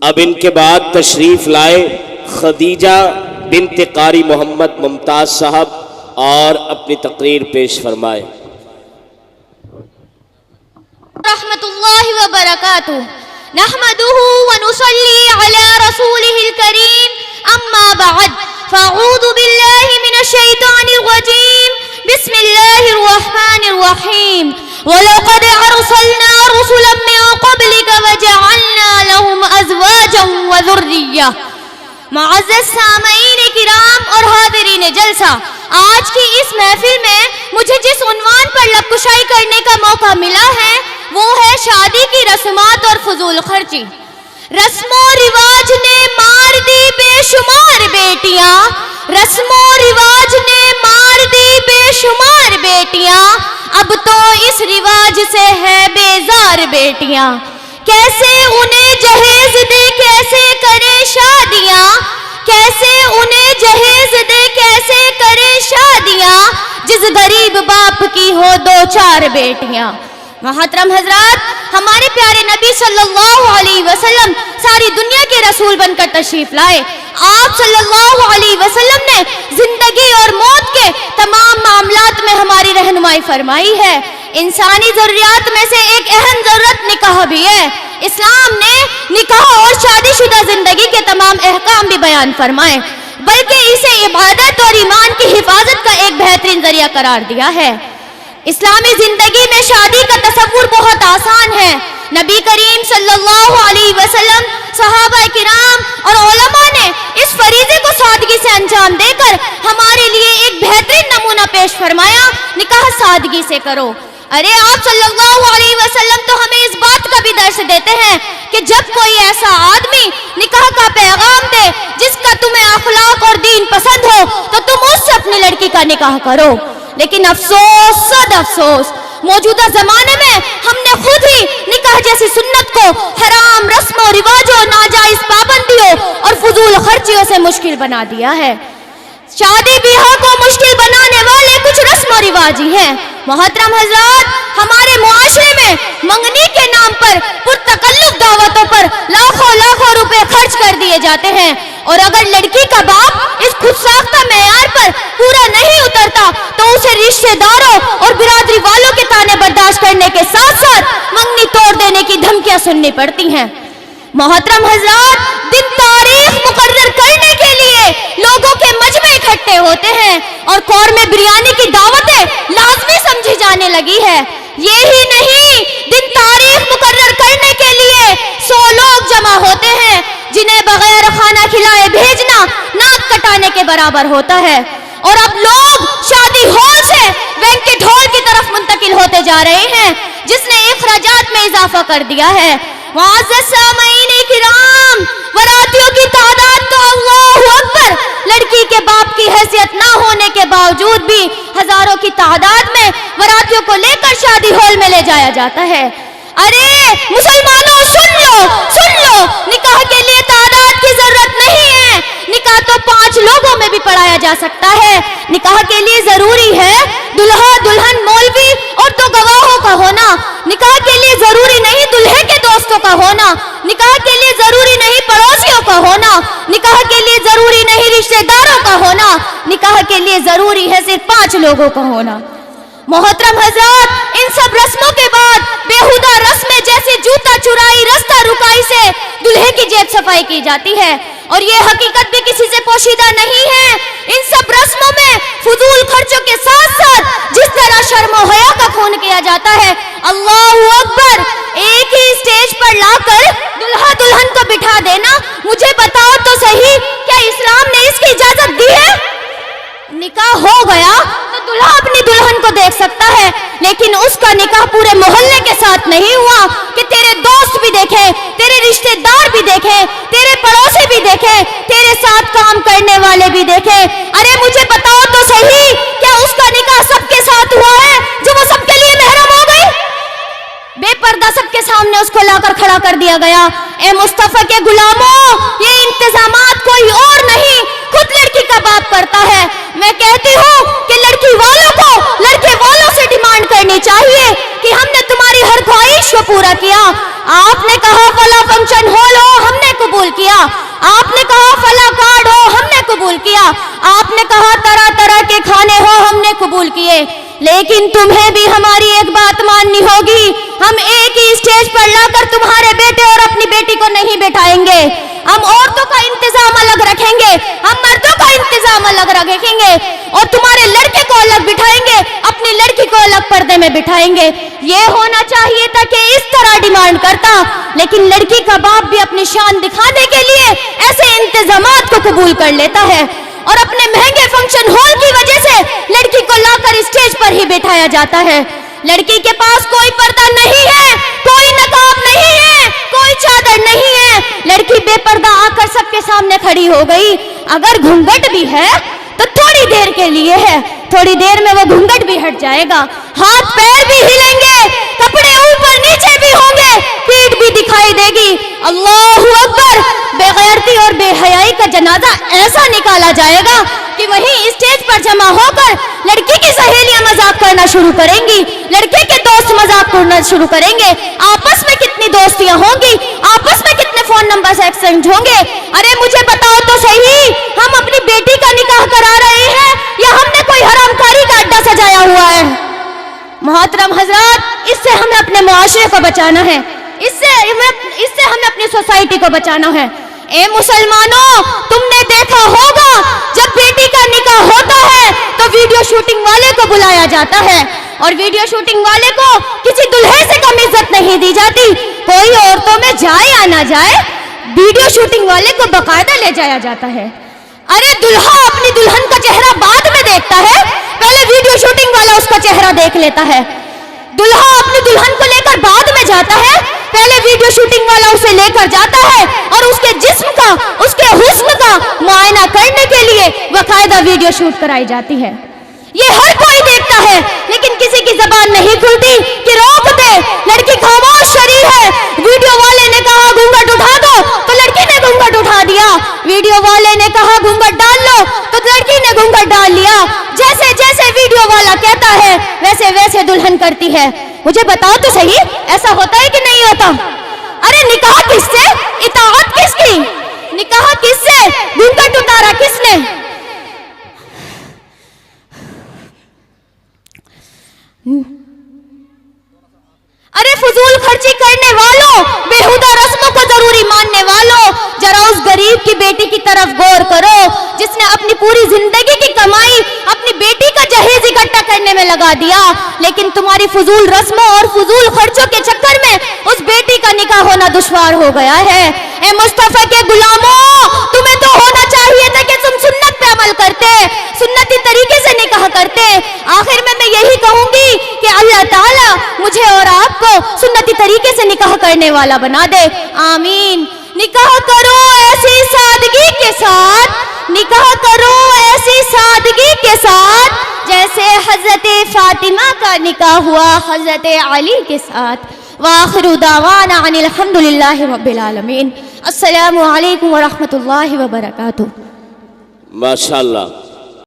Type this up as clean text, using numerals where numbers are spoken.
اب ان کے بعد تشریف لائے خدیجہ بنت قاری محمد ممتاز صاحب اور اپنی تقریر پیش فرمائے۔ رحمت اللہ وبرکاتہ، نحمده ونصلی علی رسوله الکریم، اما بعد فاعوذ باللہ من الشیطان الرجیم، بسم اللہ الرحمن الرحیم، وَلَقَدْ أَرْسَلْنَا رُسُلًا مِّن قَبْلِكَ وَجَعَلْنَا لَهُمْ أَزْوَاجًا وَذُرِّيَّةً۔ معزز سامعین کرام اور حاضرین جلسہ، آج کی اس محفل میں مجھے جس عنوان پر لب کشائی کرنے کا موقع ملا ہے وہ ہے شادی کی رسومات اور فضول خرچی۔ رسم و رواج نے مار دی بے شمار بیٹیاں، رسم و رواج نے مار دی بے شمار بیٹیاں، اب تو اس رواج سے ہے بیزار بیٹیاں۔ کیسے انہیں جہیز دے کیسے کرے شادیاں، کیسے انہیں جہیز دے کیسے کرے شادیاں، جس غریب باپ کی ہو دو چار بیٹیاں۔ محترم حضرات، ہمارے پیارے نبی صلی اللہ علیہ وسلم ساری دنیا کے رسول بن کر تشریف لائے۔ آپ صلی اللہ علیہ وسلم نے زندگی اور موت کے تمام معاملات میں ہماری رہنمائی فرمائی ہے۔ انسانی ضروریات میں سے ایک اہم ضرورت نکاح بھی ہے۔ اسلام نے نکاح اور شادی شدہ زندگی کے تمام احکام بھی بیان فرمائے، بلکہ اسے عبادت اور ایمان کی حفاظت کا ایک بہترین ذریعہ قرار دیا ہے۔ اسلامی زندگی میں شادی کا تصور بہت آسان ہے۔ نبی کریم صلی اللہ علیہ وسلم، صحابہ کرام اور علماء نے اس فریضے کو سادگی سے انجام دے کر ہمارے لیے ایک بہترین نمونہ پیش فرمایا، نکاح سادگی سے کرو۔ ارے آپ صلی اللہ علیہ وسلم تو ہمیں اس بات کا بھی درس دیتے ہیں کہ جب کوئی ایسا آدمی نکاح کا پیغام دے جس کا تمہیں اخلاق اور دین پسند ہو تو تم اس سے اپنی لڑکی کا نکاح کرو۔ لیکن افسوس صد افسوس، موجودہ زمانے میں ہم نے خود ہی نکاح جیسی سنت کو حرام رسم و رواجوں، ناجائز پابندیوں اور فضول خرچیوں سے مشکل بنا دیا ہے۔ شادی بیاہ کو مشکل بنانے والے کچھ رسم و رواج ہی ہیں۔ محترم حضرات، ہمارے معاشرے میں منگنی کے نام پر پرتکلف دعوتوں پر لاکھوں لاکھوں روپے خرچ کر دیے جاتے ہیں، اور اگر لڑکی کا باپ اس خود ساختہ معیار پر پورا نہیں اترتا تو اسے رشتہ داروں اور برادری والوں کے طعنے برداشت کرنے کے ساتھ ساتھ منگنی توڑ دینے کی دھمکیاں سننی پڑتی ہیں۔ محترم حضرات، دن تاریخ مقرر کرنے کے لیے لوگوں کے مجمع اکٹھے ہوتے ہیں اور قورمے بریانی کی دعوتیں لازمی سمجھی جانے لگی ہے۔ یہی نہیں، دن تاریخ مقرر کرنے کے لیے 100 لوگ جمع ہوتے ہیں جنہیں بغیر کھانا کھلائے بھیجنا ناک کٹانے کے برابر ہوتا ہے، اور اب لوگ شادی ہال سے بینکٹ ہال کی طرف منتقل ہوتے جا رہے ہیں جس نے اخراجات میں اضافہ کر دیا ہے۔ معزز سامعین کرام، براتیوں کی تعداد تو اللہ اکبر، لڑکی کے باپ کی حیثیت نہ ہونے کے باوجود بھی ہزاروں کی تعداد میں براتیوں کو لے کر شادی ہال میں لے جایا جاتا ہے۔ ارے مسلمانوں، سن لو، نکاح کے لیے تعداد کی ضرورت نہیں ہے۔ نکاح تو 5 لوگوں میں بھی پڑھایا جا سکتا ہے۔ نکاح کے لیے ضروری ہے دلہا دلہن مولوی اور 2 گواہوں کا ہونا۔ نکاح کے لیے ضروری نہیں دلہے کے دوستوں کا ہونا۔ نکاح کے لیے ضروری نہیں پڑوسیوں کا ہونا۔ نکاح کے لیے ضروری نہیں رشتہ داروں کا ہونا۔ نکاح کے لیے ضروری ہے صرف 5 لوگوں کا ہونا۔ محترم حضرات، ان سب رسموں کے بعد بیہودہ رسمیں جیسے جوتا چرائی، رستہ رکائی سے دلہے کی جیب صفائی کی جاتی ہے، اور یہ حقیقت بھی کسی سے پوشیدہ نہیں ہے۔ ان سب رسموں میں فضول خرچوں کے ساتھ ساتھ جس طرح شرم و حیا کا خون کیا جاتا ہے، اللہ اکبر، ایک ہی اسٹیج پر لا کر دلہا دلہن کو بٹھا دینا، مجھے بتاؤ تو صحیح، کیا اسلام نے اس کی اجازت دی ہے؟ نکاح ہو گیا تو دلہا اپنی دلہن کو دیکھ سکتا ہے، لیکن اس کا نکاح پورے محلے کے ساتھ نہیں ہوا کہ تیرے دوست بھی دیکھیں، تیرے رشتہ دار بھی دیکھیں، تیرے پڑوسی بھی دیکھیں، تیرے ساتھ کام کرنے والے بھی دیکھیں۔ ارے مجھے بتاؤ تو صحیح، کیا اس کا نکاح سب کے ساتھ ہوا ہے جو وہ سب کے لیے محرم ہو گئی؟ بے پردہ سب کے سامنے اس کو لا کر کھڑا کر دیا گیا۔ اے مصطفیٰ کے غلاموں، یہ انتظامات کوئی اور نہیں، خود لڑکی کا باپ کرتا ہے۔ میں کہتی ہوں کہ لڑکی والوں کو لڑکے والوں سے ڈیمانڈ کرنی چاہیے کہ ہم نے تمہاری ہر خواہش کو پورا کیا۔ آپ نے کہا فلاں فنکشن ہال ہو، ہم نے قبول قبول کیا. آپ نے کہا طرح طرح کے کھانے ہو, ہم نے قبول کیے, لیکن تمہیں بھی ہماری ایک بات ماننی ہوگی. ہم ایک ہی اسٹیج پر لا کر تمہارے بیٹے اور اپنی بیٹی کو نہیں بٹھائیں گے. ہم عورتوں کا انتظام الگ رکھیں گے, ہم مردوں کا انتظام الگ رکھیں گے, اور تمہارے لڑکے کو الگ بٹھائیں گے, اپنی لڑکی کو الگ پردے میں بٹھائیں گے. یہ ہونا چاہیے تھا کہ اس طرح ڈیمانڈ کرتا, لیکن لڑکی کا باپ بھی اپنی شان دکھانے کے لیے ایسے انتظامات کو قبول کر لیتا ہے, اور اپنے مہنگے فنکشن ہال کی وجہ سے لڑکی کو لا کر اسٹیج پر ہی بٹھایا جاتا ہے. لڑکی کے پاس کوئی پردہ نہیں ہے, کوئی نقاب نہیں ہے, کوئی چادر نہیں ہے. لڑکی بے پردہ آ کر سب کے سامنے کھڑی ہو گئی. اگر گھونگھٹ بھی ہے تو تھوڑی دیر کے لیے ہے, تھوڑی دیر میں وہ گھونگھٹ بھی ہٹ جائے گا, ہاتھ پیر بھی ہلیں گے, کپڑے اوپر نیچے بھی ہوں گے, پیٹھ بھی دکھائی دے گی. اللہ اکبر. بے غیرتی اور بے حیائی کا جنازہ ایسا نکالا جائے گا کہ وہیں اسٹیج پر جمع ہو کر لڑکی کی سہیلیاں مذاق کرنا شروع کریں گی, لڑکے کے دوست مذاق کرنا شروع کریں گے. آپس میں کتنی دوستیاں ہوں گی, آپس میں کتنے فون نمبر ایکسچینج ہوں گے. ارے مجھے بتاؤ تو صحیح, ہم اپنی بیٹی کا نکاح کرا رہے ہیں یا ہم نے کوئی حرام کاری کا اڈا سجایا ہوا ہے؟ محترم حضرات, اس سے ہمیں اپنے معاشرے کو بچانا ہے, اس سے ہمیں اپنی سوسائٹی کو بچانا ہے. اے مسلمانوں, تم نے دیکھا ہوگا جب بیٹی کا نکاح ہوتا ہے تو ویڈیو شوٹنگ والے کو بلایا جاتا ہے, اور ویڈیو شوٹنگ والے کو کسی دلہے سے کم عزت نہیں دی جاتی. کوئی عورتوں میں جائے یا نہ جائے, ویڈیو شوٹنگ والے کو باقاعدہ لے جایا جاتا ہے. ارے دلہا اپنی دلہن کا چہرہ بعد میں دیکھتا ہے, پہلے ویڈیو شوٹنگ والا اس کا چہرہ دیکھ لیتا ہے. دلہا اپنی دلہن کو لے کر بعد میں جاتا ہے, پہلے ویڈیو شوٹنگ والا اسے لے کر جاتا ہے, اور اس کے جسم کا, اس کے حسن کا معائنہ کرنے کے لیے باقاعدہ ویڈیو شوٹ کرائی جاتی ہے. یہ ہر کوئی دیکھتا ہے, لیکن کسی کی زبان نہیں کھلتی کہ روک دے. لڑکی خاموش شری ہے. ویڈیو والے نے کہا گھونگھٹ اٹھا دو تو لڑکی نے گھونگھٹ اٹھا دیا, ویڈیو والے نے کہا گھونگھٹ ڈال لو تو لڑکی نے گھونگھٹ ڈال لیا. جیسے جیسے ویڈیو والا کہتا ہے ویسے ویسے دلہن کرتی ہے. مجھے بتاؤ تو صحیح, ایسا ہوتا ہے کہ نہیں ہوتا؟ ارے نکاح کس سے, اطاعت کس کی, نکاح کس سے, گھونگھٹ اتارا کس نے؟ ارے فضول خرچی کرنے والوں, بےہودہ رسموں کو ضروری ماننے والوں, ذرا اس غریب کی بیٹی کی طرف غور کرو جس نے اپنی پوری زندگی کی کمائی اپنی بیٹی کا جہیز اکٹھا کرنے میں لگا دیا, لیکن تمہاری فضول رسموں اور فضول خرچوں کے چکر میں اس بیٹی کا نکاح ہونا دشوار ہو گیا ہے. اے مصطفیٰ کے غلاموں, تمہیں تو ہونا چاہیے تھا کہ تم سنت پہ عمل کرتے, سنتی طریقے سے نکاح کرتے. آخر میں یہی کہوں گی کہ اللہ تعالیٰ مجھے اور آپ کو سنتی طریقے سے نکاح کرنے والا بنا دے, آمین. نکاح کرو ایسی سادگی کے ساتھ, نکاح کرو ایسی سادگی کے ساتھ جیسے حضرت فاطمہ کا نکاح ہوا حضرت علی کے ساتھ. وآخر دعوانا ان الحمدللہ رب العالمین. السلام علیکم ورحمۃ اللہ وبرکاتہ. ماشاءاللہ.